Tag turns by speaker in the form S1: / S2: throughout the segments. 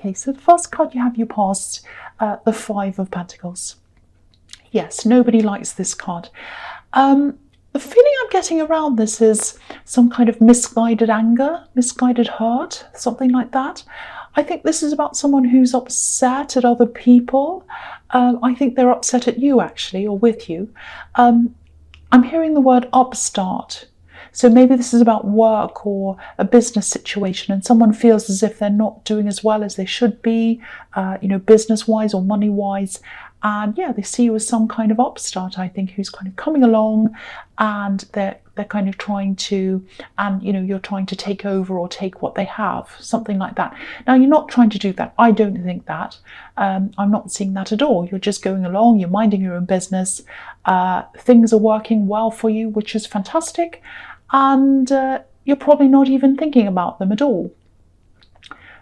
S1: Okay, so the first card you have, you passed the Five of Pentacles. Yes, nobody likes this card. The feeling I'm getting around this is some kind of misguided anger, misguided hurt, something like that. I think this is about someone who's upset at other people. I think they're upset at you, actually, or with you. I'm hearing the word upstart. So maybe this is about work or a business situation, and someone feels as if they're not doing as well as they should be, business-wise or money-wise. And yeah, they see you as some kind of upstart, I think, who's kind of coming along, and they're kind of trying to, and you're trying to take over or take what they have, something like that. Now, you're not trying to do that. I don't think that. I'm not seeing that at all. You're just going along, you're minding your own business. Things are working well for you, which is fantastic. And you're probably not even thinking about them at all.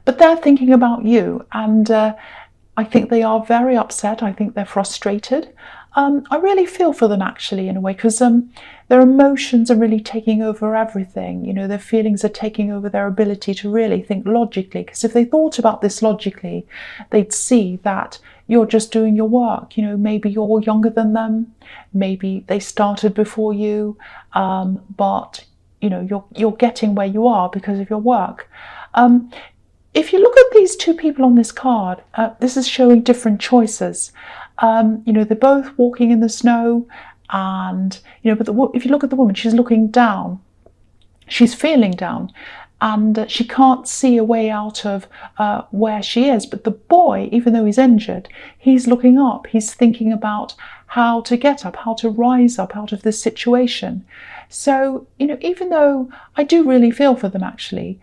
S1: But they're thinking about you, and I think they are very upset. I think they're frustrated. I really feel for them, actually, in a way, because their emotions are really taking over everything. Their feelings are taking over their ability to really think logically, because if they thought about this logically, they'd see that you're just doing your work. Maybe you're younger than them, maybe they started before you, but you're getting where you are because of your work. If you look at these two people on this card, this is showing different choices. They're both walking in the snow, and but if you look at the woman, she's looking down. She's feeling down, and she can't see a way out of where she is. But the boy, even though he's injured, he's looking up. He's thinking about how to get up, how to rise up out of this situation. So, even though I do really feel for them, actually,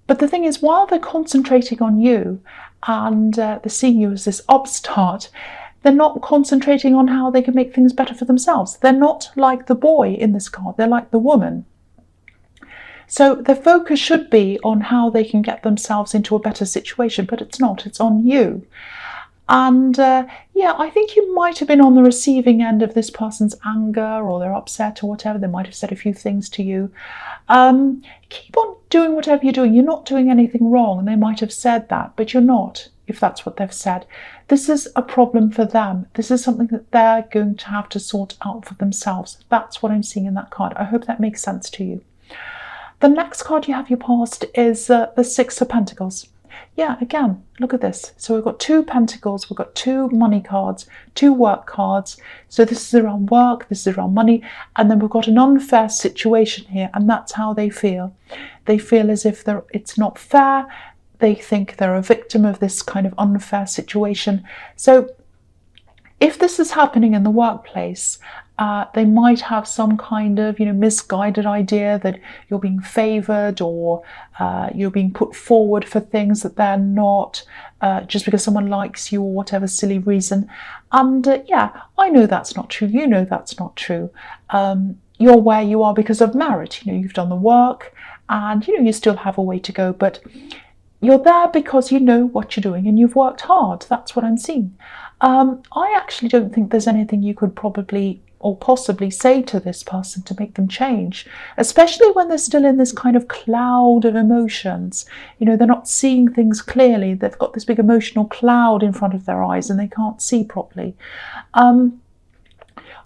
S1: but the thing is, while they're concentrating on you and they're seeing you as this upstart, they're not concentrating on how they can make things better for themselves. They're not like the boy in this card, they're like the woman. So their focus should be on how they can get themselves into a better situation, but it's not, it's on you. And I think you might have been on the receiving end of this person's anger, or they're upset or whatever. They might have said a few things to you. Keep on doing whatever you're doing. You're not doing anything wrong. And they might have said that, but you're not, if that's what they've said. This is a problem for them. This is something that they're going to have to sort out for themselves. That's what I'm seeing in that card. I hope that makes sense to you. The next card you have your past is the Six of Pentacles. Yeah, again, look at this. So we've got two pentacles, we've got two money cards, two work cards. So this is around work, this is around money, and then we've got an unfair situation here, and that's how they feel. They feel as if it's not fair. They think they're a victim of this kind of unfair situation. So if this is happening in the workplace, they might have some kind of misguided idea that you're being favoured, or you're being put forward for things that they're not, just because someone likes you or whatever silly reason. And I know that's not true. You know that's not true. You're where you are because of merit. You've done the work, and you still have a way to go, but you're there because you know what you're doing and you've worked hard. That's what I'm seeing. I actually don't think there's anything you could probably or possibly say to this person to make them change, especially when they're still in this kind of cloud of emotions. They're not seeing things clearly. They've got this big emotional cloud in front of their eyes and they can't see properly.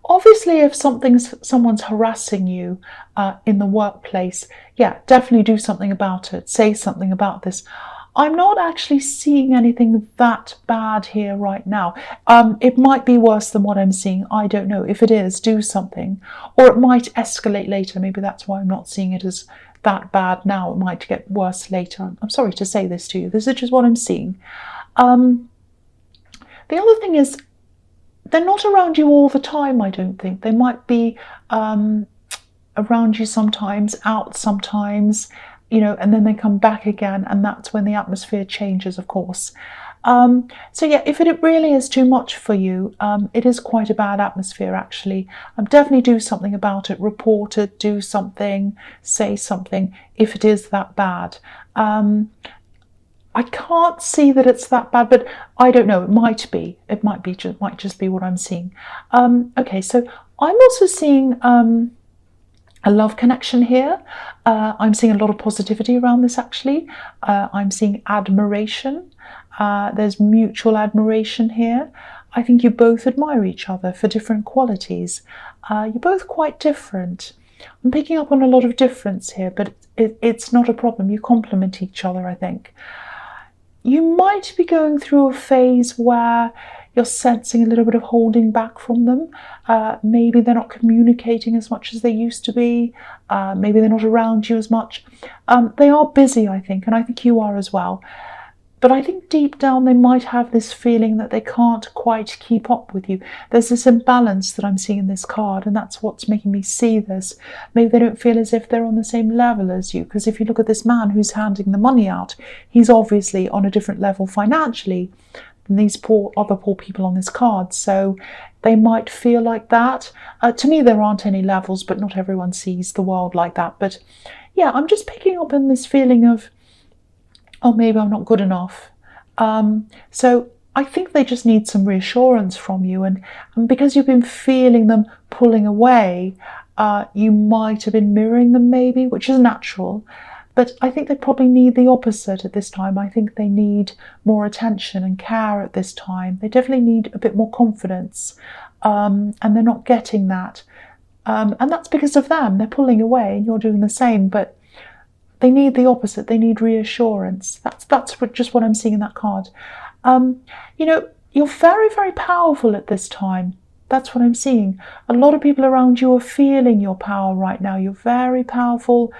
S1: Obviously, if someone's harassing you in the workplace, definitely do something about it. Say something about this. I'm not actually seeing anything that bad here right now. It might be worse than what I'm seeing. I don't know. If it is, do something. Or it might escalate later. Maybe that's why I'm not seeing it as that bad now. It might get worse later. I'm sorry to say this to you. This is just what I'm seeing. The other thing is, they're not around you all the time, I don't think. They might be around you sometimes, out sometimes, and then they come back again, and that's when the atmosphere changes, of course. If it really is too much for you, it is quite a bad atmosphere, actually. Definitely do something about it. Report it, do something, say something, if it is that bad. I can't see that it's that bad, but I don't know. It might be. It might just be what I'm seeing. Okay, so I'm also seeing a love connection here. I'm seeing a lot of positivity around this, actually. I'm seeing admiration. There's mutual admiration here. I think you both admire each other for different qualities. You're both quite different. I'm picking up on a lot of difference here, but it's not a problem. You complement each other, I think. You might be going through a phase where you're sensing a little bit of holding back from them. Maybe they're not communicating as much as they used to be. Maybe they're not around you as much. They are busy, I think, and I think you are as well. But I think deep down they might have this feeling that they can't quite keep up with you. There's this imbalance that I'm seeing in this card, and that's what's making me see this. Maybe they don't feel as if they're on the same level as you, because if you look at this man who's handing the money out, he's obviously on a different level financially than these other poor people on this card. So they might feel like that. To me, there aren't any levels, but not everyone sees the world like that. But yeah, I'm just picking up on this feeling of, oh, maybe I'm not good enough. So I think they just need some reassurance from you. And because you've been feeling them pulling away, you might have been mirroring them maybe, which is natural. But I think they probably need the opposite at this time. I think they need more attention and care at this time. They definitely need a bit more confidence. And they're not getting that. And that's because of them. They're pulling away and you're doing the same. But they need the opposite. They need reassurance. That's just what I'm seeing in that card. You're very, very powerful at this time. That's what I'm seeing. A lot of people around you are feeling your power right now. You're very powerful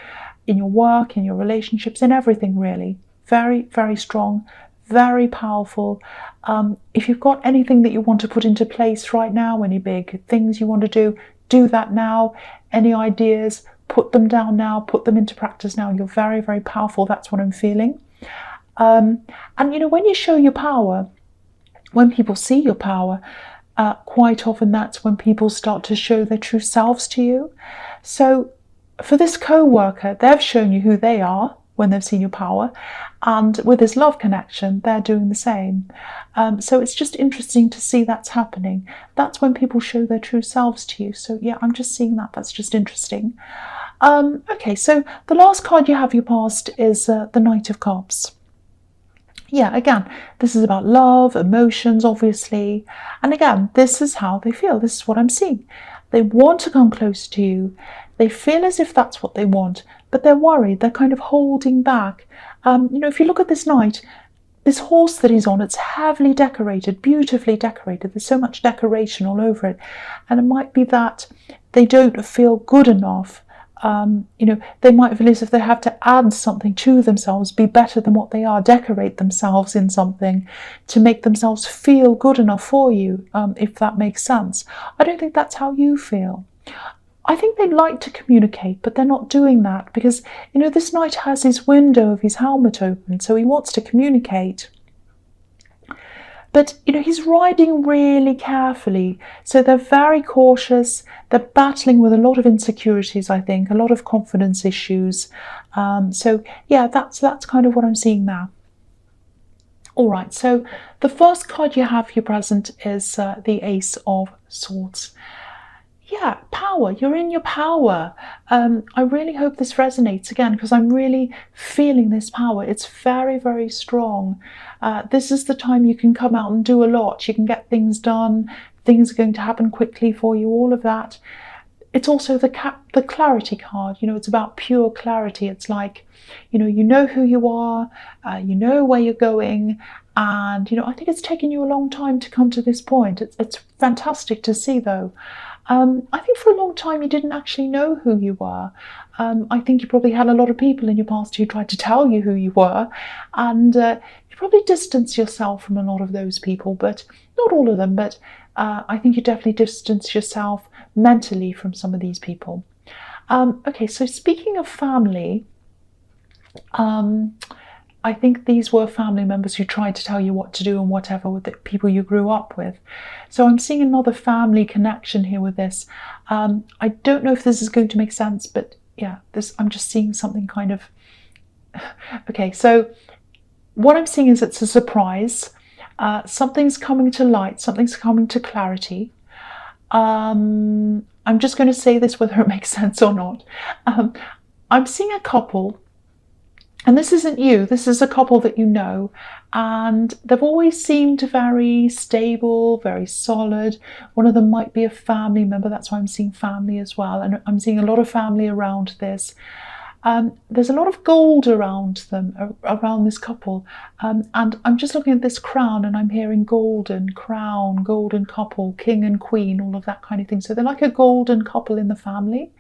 S1: in your work, in your relationships, in everything really. Very, very strong, very powerful. If you've got anything that you want to put into place right now, any big things you want to do that now. Any ideas, put them down now, put them into practice now. You're very, very powerful. That's what I'm feeling. And when you show your power, when people see your power, quite often that's when people start to show their true selves to you. So for this co-worker, they've shown you who they are when they've seen your power. And with this love connection, they're doing the same. So it's just interesting to see that's happening. That's when people show their true selves to you. So yeah, I'm just seeing that. That's just interesting. Okay, so the last card you have your past is the Knight of Cups. Yeah, again, this is about love, emotions, obviously. And again, this is how they feel. This is what I'm seeing. They want to come close to you. They feel as if that's what they want, but they're worried. They're kind of holding back. If you look at this knight, this horse that he's on, it's heavily decorated, beautifully decorated. There's so much decoration all over it. And it might be that they don't feel good enough. They might feel as if they have to add something to themselves, be better than what they are, decorate themselves in something to make themselves feel good enough for you, if that makes sense. I don't think that's how you feel. I think they'd like to communicate, but they're not doing that because, this knight has his window of his helmet open, so he wants to communicate. But, he's riding really carefully, so they're very cautious. They're battling with a lot of insecurities, I think, a lot of confidence issues. So, yeah, that's kind of what I'm seeing now. All right, so the first card you have here present is the Ace of Swords. Yeah, power. You're in your power. I really hope this resonates again because I'm really feeling this power. It's very, very strong. This is the time you can come out and do a lot. You can get things done. Things are going to happen quickly for you, all of that. It's also the clarity card. It's about pure clarity. It's like, you know who you are, you know where you're going. And, I think it's taken you a long time to come to this point. It's fantastic to see, though. I think for a long time you didn't actually know who you were. I think you probably had a lot of people in your past who tried to tell you who you were, and you probably distanced yourself from a lot of those people, but not all of them, but I think you definitely distanced yourself mentally from some of these people. Okay, so speaking of family, I think these were family members who tried to tell you what to do and whatever with the people you grew up with. So I'm seeing another family connection here with this. I don't know if this is going to make sense, but yeah, I'm just seeing something kind of... Okay, so what I'm seeing is it's a surprise. Something's coming to light, something's coming to clarity. I'm I'm just going to say this whether it makes sense or not. I'm seeing a couple, and this isn't you, this is a couple that you know, and they've always seemed very stable, very solid. One of them might be a family member, that's why I'm seeing family as well, and I'm seeing a lot of family around this. There's a lot of gold around them, around this couple, and I'm just looking at this crown and I'm hearing golden crown, golden couple, king and queen, all of that kind of thing. So they're like a golden couple in the family.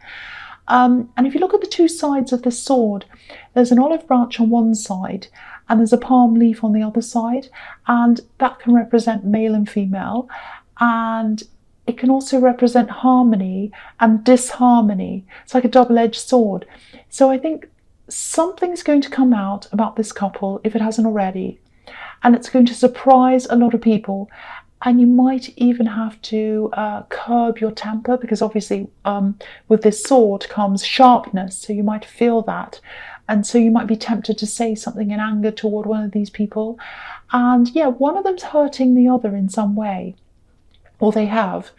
S1: And if you look at the two sides of this sword, there's an olive branch on one side and there's a palm leaf on the other side, and that can represent male and female, and it can also represent harmony and disharmony. It's like a double-edged sword. So I think something's going to come out about this couple, if it hasn't already, and it's going to surprise a lot of people. And you might even have to curb your temper, because obviously with this sword comes sharpness, so you might feel that. And so you might be tempted to say something in anger toward one of these people. And yeah, one of them's hurting the other in some way, or they have.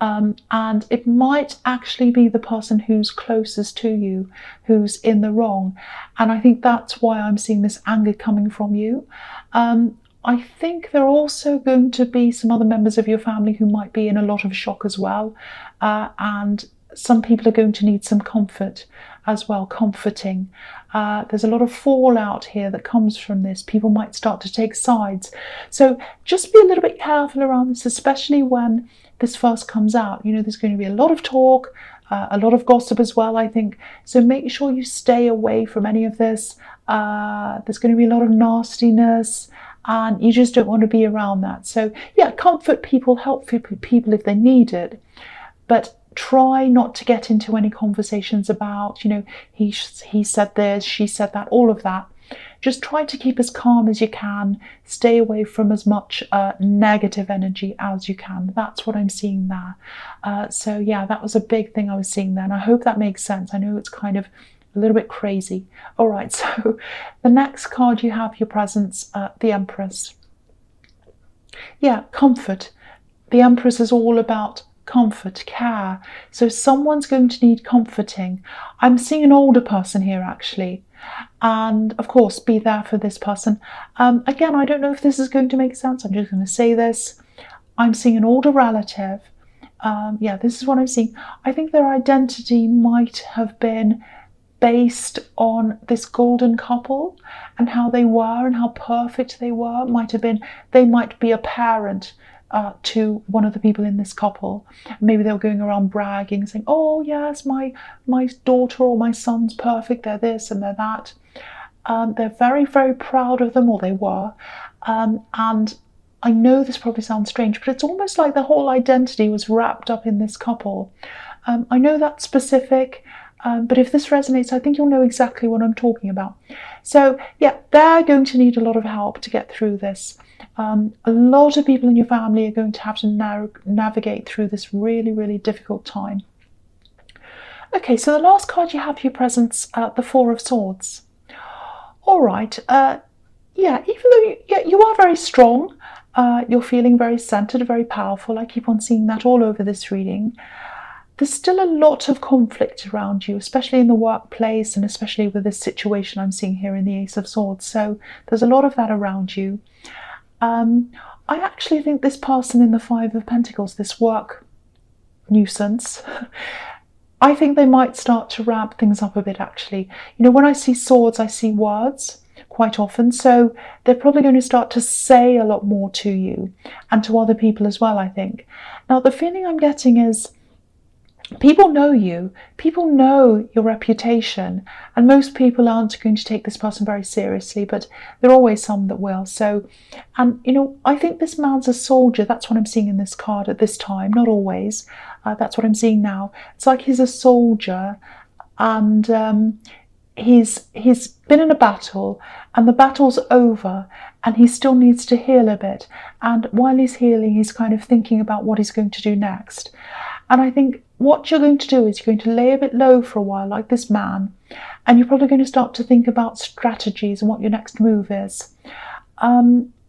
S1: And it might actually be the person who's closest to you who's in the wrong. And I think that's why I'm seeing this anger coming from you. I think there are also going to be some other members of your family who might be in a lot of shock as well. And some people are going to need some comfort as well, comforting. There's a lot of fallout here that comes from this. People might start to take sides. So just be a little bit careful around this, especially when this first comes out. You know, there's going to be a lot of talk, a lot of gossip as well, I think. So make sure you stay away from any of this. There's going to be a lot of nastiness, and you just don't want to be around that. So yeah, comfort people, help people if they need it, but try not to get into any conversations about, you know, he said this, she said that, all of that. Just try to keep as calm as you can. Stay away from as much negative energy as you can. That's what I'm seeing there. So yeah, that was a big thing I was seeing there, and I hope that makes sense. I know it's kind of a little bit crazy. All right, so the next card you have, your presence, the Empress. Yeah, comfort. The Empress is all about comfort, care. So someone's going to need comforting. I'm seeing an older person here actually, and of course be there for this person. Again, I don't know if this is going to make sense. I'm just going to say this. I'm seeing an older relative. Yeah, this is what I'm seeing. I think their identity might have been based on this golden couple and how they were and how perfect they were. They might be a parent to one of the people in this couple. Maybe they were going around bragging, saying, oh yes, my daughter or my son's perfect, they're this and they're that. They're very, very proud of them, or they were. And I know this probably sounds strange, but it's almost like the whole identity was wrapped up in this couple. I know that's specific, but if this resonates, I think you'll know exactly what I'm talking about. So yeah, they're going to need a lot of help to get through this. A lot of people in your family are going to have to navigate through this really, really difficult time. Okay, so the last card you have for your presence, the Four of Swords. All right, yeah, even though you are very strong, you're feeling very centered, very powerful. I keep on seeing that all over this reading. There's still a lot of conflict around you, especially in the workplace, and especially with this situation I'm seeing here in the Ace of Swords. So there's a lot of that around you. I actually think this person in the Five of Pentacles, this work nuisance, I think they might start to ramp things up a bit actually. You know, when I see swords, I see words quite often. So they're probably going to start to say a lot more to you and to other people as well, I think. Now, the feeling I'm getting is people know you, people know your reputation, and most people aren't going to take this person very seriously, but there are always some that will. So, and you know, I think this man's a soldier. That's what I'm seeing in this card at this time, not always. That's what I'm seeing now. It's like he's a soldier, and he's been in a battle, and the battle's over, and he still needs to heal a bit. And while he's healing, he's kind of thinking about what he's going to do next. And I think what you're going to do is you're going to lay a bit low for a while, like this man, and you're probably going to start to think about strategies and what your next move is.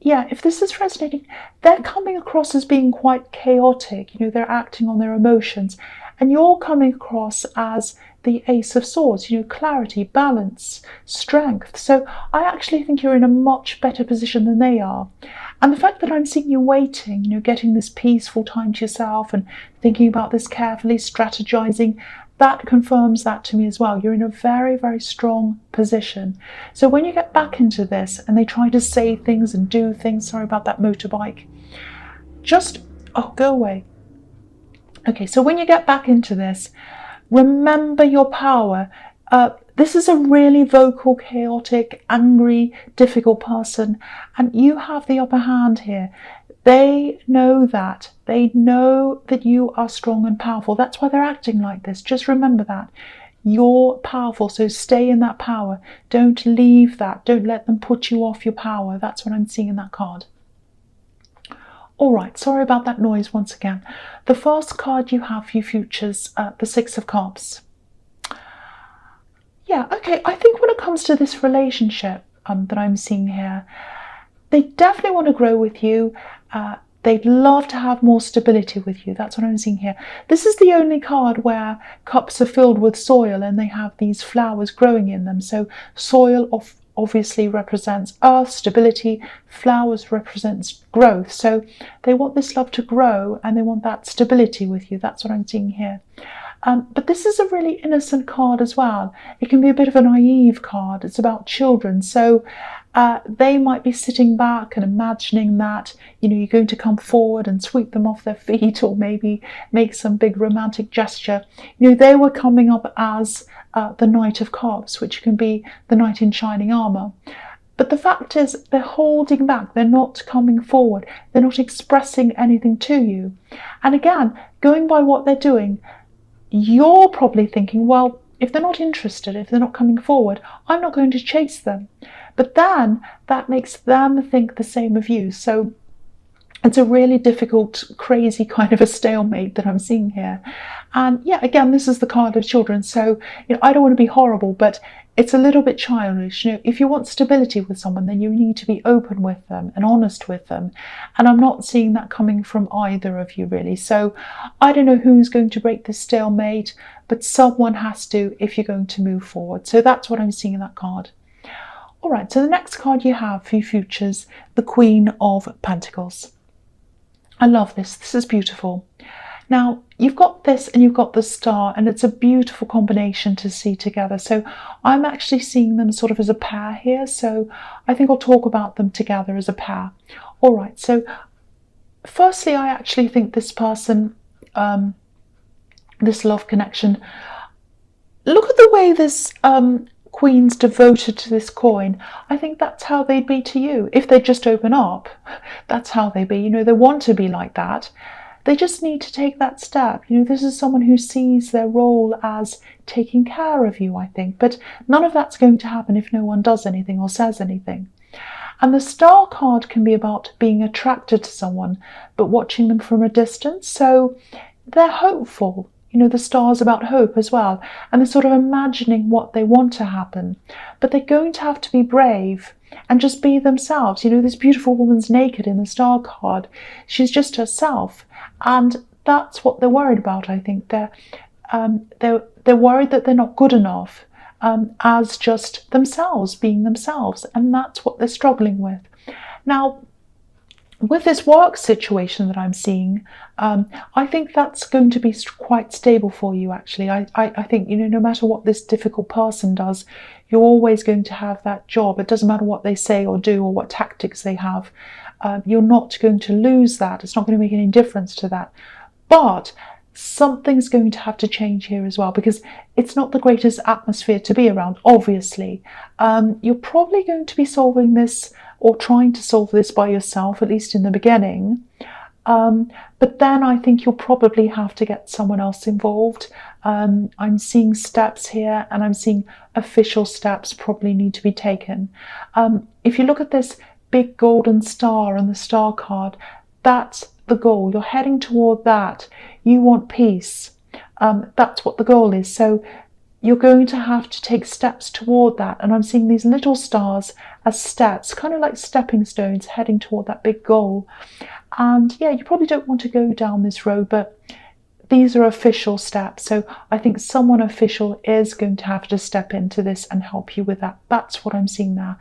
S1: Yeah, if this is resonating, they're coming across as being quite chaotic. You know, they're acting on their emotions, And you're coming across as the Ace of Swords, clarity, balance, strength. So I actually think you're in a much better position than they are. And the fact that I'm seeing you waiting, getting this peaceful time to yourself and thinking about this carefully, strategizing, that confirms that to me as well. You're in a very, very strong position. So when you get back into this and they try to say things and do things, sorry about that motorbike, just, go away. Okay, so when you get back into this, remember your power. This is a really vocal, chaotic, angry, difficult person, and you have the upper hand here. They know that. They know that you are strong and powerful. That's why they're acting like this. Just remember that. You're powerful, so stay in that power. Don't leave that. Don't let them put you off your power. That's what I'm seeing in that card. All right, sorry about that noise once again. The first card you have for your futures, the Six of Cups. Yeah, okay, I think when it comes to this relationship that I'm seeing here, they definitely want to grow with you. They'd love to have more stability with you. That's what I'm seeing here. This is the only card where cups are filled with soil and they have these flowers growing in them. So soil obviously represents earth, stability. Flowers represents growth. So they want this love to grow and they want that stability with you. That's what I'm seeing here. But this is a really innocent card as well. It can be a bit of a naive card. It's about children. So they might be sitting back and imagining that, you're going to come forward and sweep them off their feet or maybe make some big romantic gesture. They were coming up as the Knight of Cups, which can be the knight in shining armor. But the fact is, they're holding back. They're not coming forward. They're not expressing anything to you. And again, going by what they're doing, you're probably thinking, well, if they're not interested, if they're not coming forward, I'm not going to chase them. But then that makes them think the same of you. So it's a really difficult, crazy kind of a stalemate that I'm seeing here. And yeah, again, this is the card of children. So, I don't want to be horrible, but it's a little bit childish. If you want stability with someone, then you need to be open with them and honest with them. And I'm not seeing that coming from either of you, really. So I don't know who's going to break this stalemate, but someone has to if you're going to move forward. So that's what I'm seeing in that card. All right, so the next card you have for your futures, the Queen of Pentacles. I love this. This is beautiful. Now, you've got this and you've got the Star, and it's a beautiful combination to see together. So I'm actually seeing them sort of as a pair here. So I think I'll talk about them together as a pair. All right, so firstly, I actually think this person, this love connection, look at the way this Queen's devoted to this coin. I think that's how they'd be to you. If they just open up, that's how they be. They want to be like that. They just need to take that step. This is someone who sees their role as taking care of you, I think. But none of that's going to happen if no one does anything or says anything. And the Star card can be about being attracted to someone, but watching them from a distance. So they're hopeful. The Star's about hope as well. And they're sort of imagining what they want to happen. But they're going to have to be brave and just be themselves. This beautiful woman's naked in the Star card. She's just herself. And that's what they're worried about, I think. They're worried that they're not good enough as just themselves, being themselves. And that's what they're struggling with. Now, with this work situation that I'm seeing, I think that's going to be quite stable for you, actually. I think, no matter what this difficult person does, you're always going to have that job. It doesn't matter what they say or do or what tactics they have. You're not going to lose that. It's not going to make any difference to that. But something's going to have to change here as well, because it's not the greatest atmosphere to be around, obviously. You're probably going to be solving this or trying to solve this by yourself, at least in the beginning. But then I think you'll probably have to get someone else involved. I'm seeing steps here, and I'm seeing official steps probably need to be taken. If you look at this big golden star and the Star card, that's the goal. You're heading toward that. You want peace. That's what the goal is. So you're going to have to take steps toward that. And I'm seeing these little stars as steps, kind of like stepping stones heading toward that big goal. And yeah, you probably don't want to go down this road, but these are official steps. So I think someone official is going to have to step into this and help you with that. That's what I'm seeing now.